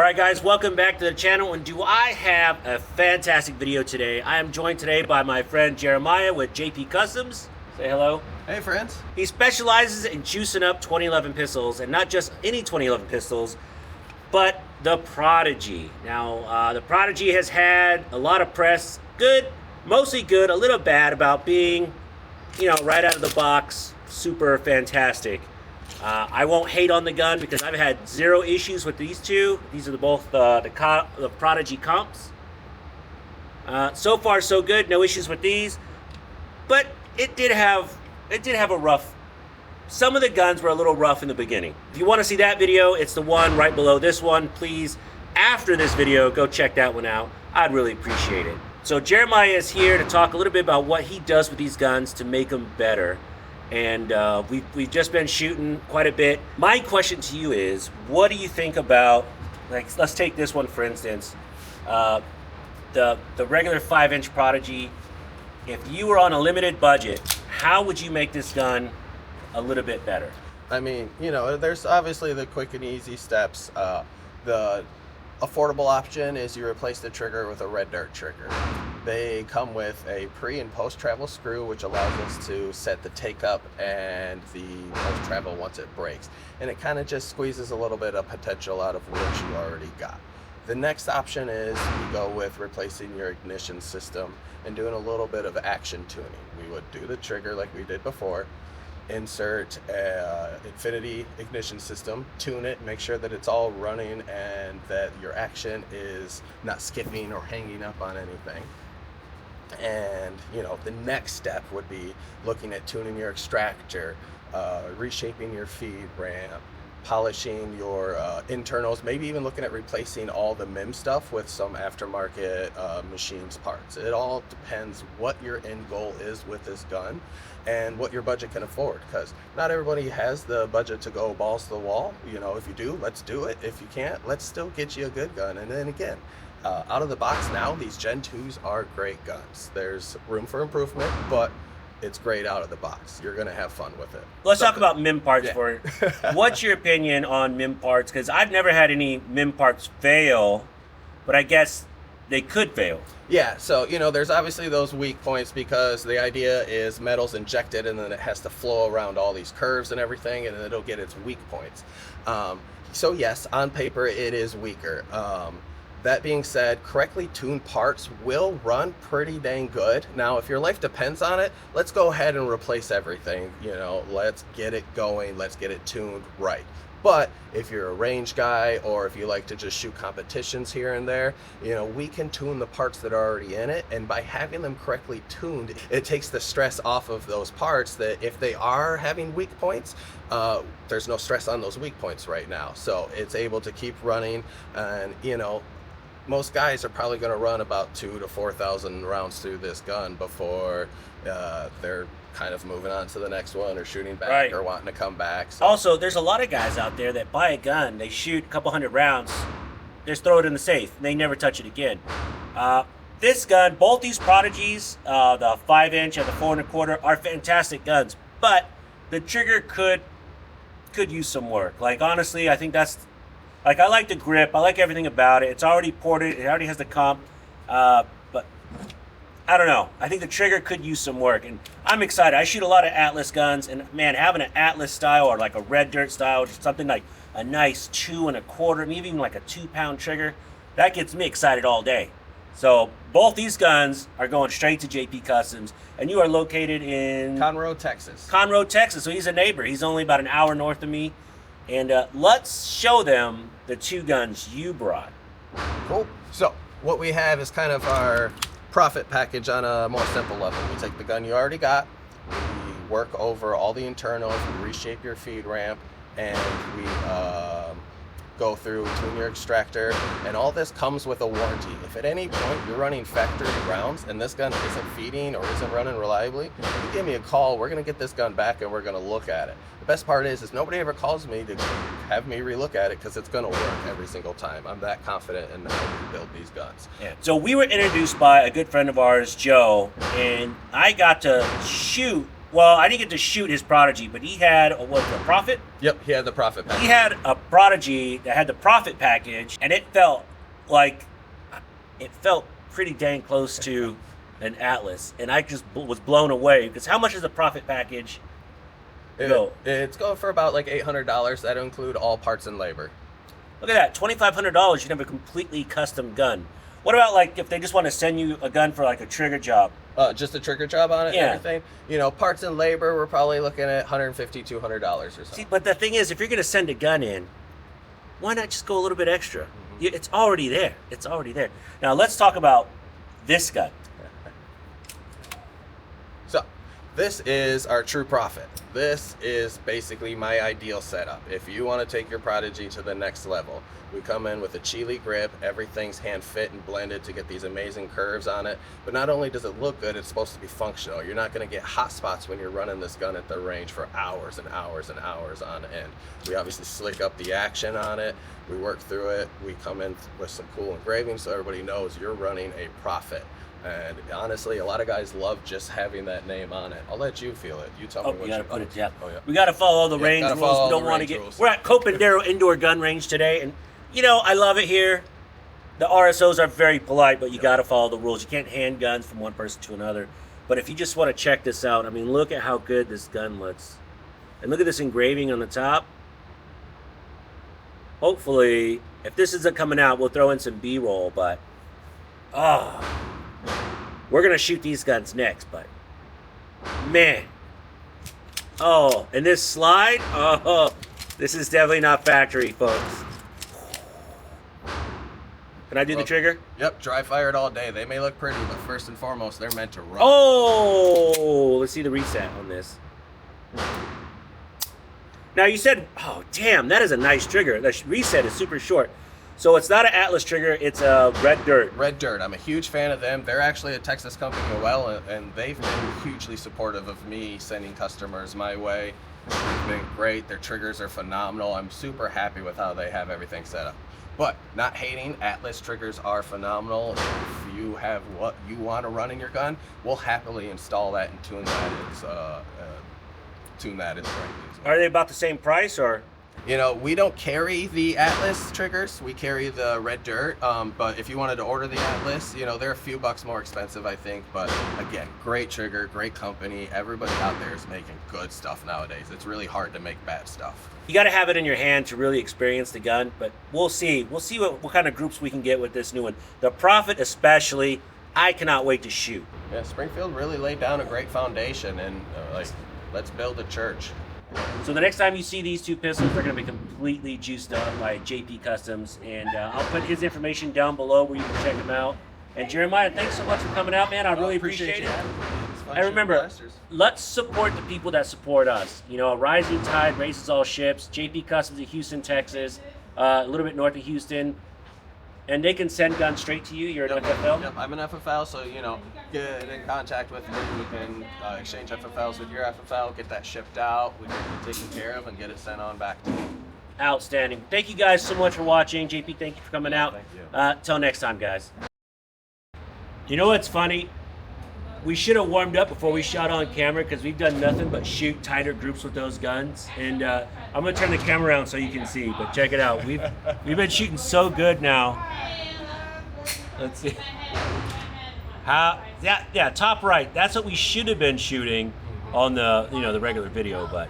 Alright guys, welcome back to the channel, and do I have a fantastic video today. I am joined today by my friend Jeremiah with JP Customs. Say hello. Hey friends. He specializes in juicing up 2011 pistols, and not just any 2011 pistols, but the Prodigy. Now, the Prodigy has had a lot of press, good, mostly good, a little bad about being, right out of the box, super fantastic. I won't hate on the gun because I've had zero issues with these two. These are both the Prodigy comps. So far, so good. No issues with these, but it did have a rough. Some of the guns were a little rough in the beginning. If you want to see that video, it's the one right below this one. Please, after this video, go check that one out. I'd really appreciate it. So Jeremiah is here to talk a little bit about what he does with these guns to make them better. And we've just been shooting quite a bit. My question to you is, what do you think about, let's take this one for instance, the regular 5-inch Prodigy. If you were on a limited budget, how would you make this gun a little bit better? I mean, there's obviously the quick and easy steps. The affordable option is you replace the trigger with a red dirt trigger. They come with a pre and post travel screw, which allows us to set the take up and the post travel once it breaks. And it kind of just squeezes a little bit of potential out of what you already got. The next option is we go with replacing your ignition system and doing a little bit of action tuning. We would do the trigger like we did before, insert infinity ignition system, tune it, make sure that it's all running and that your action is not skipping or hanging up on anything. And the next step would be looking at tuning your extractor, reshaping your feed ramp, polishing your internals, maybe even looking at replacing all the MIM stuff with some aftermarket machines parts. It all depends what your end goal is with this gun and what your budget can afford, because not everybody has the budget to go balls to the wall. If you do, let's do it. If you can't, let's still get you a good gun. And then again, out of the box now, these Gen 2s are great guns. There's room for improvement, but it's great out of the box. You're going to have fun with it. Let's talk about MIM parts for it. What's your opinion on MIM parts? Because I've never had any MIM parts fail, but I guess they could fail. Yeah, so, there's obviously those weak points because the idea is metal's injected and then it has to flow around all these curves and everything, and then it'll get its weak points. So yes, on paper it is weaker. That being said, correctly tuned parts will run pretty dang good. Now, if your life depends on it, let's go ahead and replace everything. Let's get it going. Let's get it tuned right. But if you're a range guy or if you like to just shoot competitions here and there, we can tune the parts that are already in it. And by having them correctly tuned, it takes the stress off of those parts that if they are having weak points, there's no stress on those weak points right now. So it's able to keep running and, most guys are probably going to run about 2,000 to 4,000 rounds through this gun before they're kind of moving on to the next one or shooting back or wanting to come back. So. Also, there's a lot of guys out there that buy a gun, they shoot a couple hundred rounds, they just throw it in the safe, and they never touch it again. This gun, both these Prodigies, the 5-inch and the 4 1/4, are fantastic guns, but the trigger could use some work. Honestly, I think that's. I like the grip. I like everything about it. It's already ported. It already has the comp. But I don't know. I think the trigger could use some work. And I'm excited. I shoot a lot of Atlas guns. And, man, having an Atlas style or like a red dirt style, just something like a nice 2 1/4, maybe even like a 2-pound trigger, that gets me excited all day. So both these guns are going straight to JP Customs. And you are located in? Conroe, Texas. Conroe, Texas. So he's a neighbor. He's only about an hour north of me. And let's show them the two guns you brought. Cool. So what we have is kind of our profit package on a more simple level. We take the gun you already got, we work over all the internals, we reshape your feed ramp, and we go through, tune your extractor, and all this comes with a warranty. If at any point you're running factory rounds and this gun isn't feeding or isn't running reliably, you give me a call, we're gonna get this gun back and we're gonna look at it. The best part is nobody ever calls me to have me relook at it because it's gonna work every single time. I'm that confident in how we build these guns. Yeah. So we were introduced by a good friend of ours, Joe, and I got to shoot Well, I didn't get to shoot his Prodigy, but he had a Profit? Yep, he had the Profit package. He had a Prodigy that had the Profit package, and it felt pretty dang close to an Atlas, and I just was blown away because how much is the Profit package go? It's going for about like $800. That'll include all parts and labor. Look at that, $2,500. You have a completely custom gun. What about like if they just want to send you a gun for like a trigger job? Just a trigger job on it Yeah. and everything. You know, parts and labor, we're probably looking at $150, $200 or something. See, but the thing is, if you're going to send a gun in, why not just go a little bit extra? It's already there. It's already there. Now let's talk about this gun. So, this is our true Profit. This is basically my ideal setup. If you want to take your Prodigy to the next level, we come in with a Chile grip. Everything's hand fit and blended to get these amazing curves on it. But not only does it look good, it's supposed to be functional. You're not going to get hot spots when you're running this gun at the range for hours and hours and hours on end. We obviously slick up the action on it. We work through it. We come in with some cool engravings so everybody knows you're running a Profit. And honestly, a lot of guys love just having that name on it. I'll let you feel it. You tell me what you gotta put it down. Oh, yeah. We gotta follow all the range gotta rules. follow We don't all the want to range get. rules. We're at Copandero Indoor Gun Range today, and you know I love it here. The RSOs are very polite, but you gotta follow the rules. You can't hand guns from one person to another. But if you just want to check this out, I mean, look at how good this gun looks, and look at this engraving on the top. Hopefully, if this isn't coming out, we'll throw in some B-roll. But we're gonna shoot these guns next. But man, and this slide, this is definitely not factory, folks. Can I do the trigger? Yep, dry fired all day. They may look pretty, but first and foremost, they're meant to run. Oh, let's see the reset on this. Now you said, oh damn, that is a nice trigger. The reset is super short. So it's not an Atlas trigger, it's a Red Dirt. Red Dirt, I'm a huge fan of them. They're actually a Texas company as well, and they've been hugely supportive of me sending customers my way. They've been great. Their triggers are phenomenal. I'm super happy with how they have everything set up. But not hating, Atlas triggers are phenomenal. If you have what you want to run in your gun, we'll happily install that and tune that as correctly. Are they about the same price or? You know, we don't carry the Atlas triggers. We carry the Red Dirt. But if you wanted to order the Atlas, you know, they're a few bucks more expensive, I think. But again, great trigger, great company. Everybody out there is making good stuff nowadays. It's really hard to make bad stuff. You got to have it in your hand to really experience the gun. But we'll see. We'll see what kind of groups we can get with this new one. The Profit especially, I cannot wait to shoot. Yeah, Springfield really laid down a great foundation. And let's build a church. So the next time you see these two pistols, they're going to be completely juiced up by JP Customs. And I'll put his information down below where you can check him out. And Jeremiah, thanks so much for coming out, man. I really appreciate it. And remember, let's support the people that support us. You know, a rising tide raises all ships. JP Customs in Houston, Texas, a little bit north of Houston. And they can send guns straight to you. You're an FFL? Yep, I'm an FFL, so, you know, get in contact with me. We can exchange FFLs with your FFL, get that shipped out, we can get it taken care of, and get it sent on back to you. Outstanding. Thank you guys so much for watching. JP, thank you for coming out. Thank you. Till next time, guys. You know what's funny? We should have warmed up before we shot on camera because we've done nothing but shoot tighter groups with those guns. And I'm gonna turn the camera around so you can see. But check it out. We've been shooting so good now. Let's see. Yeah, top right. That's what we should have been shooting on the the regular video. But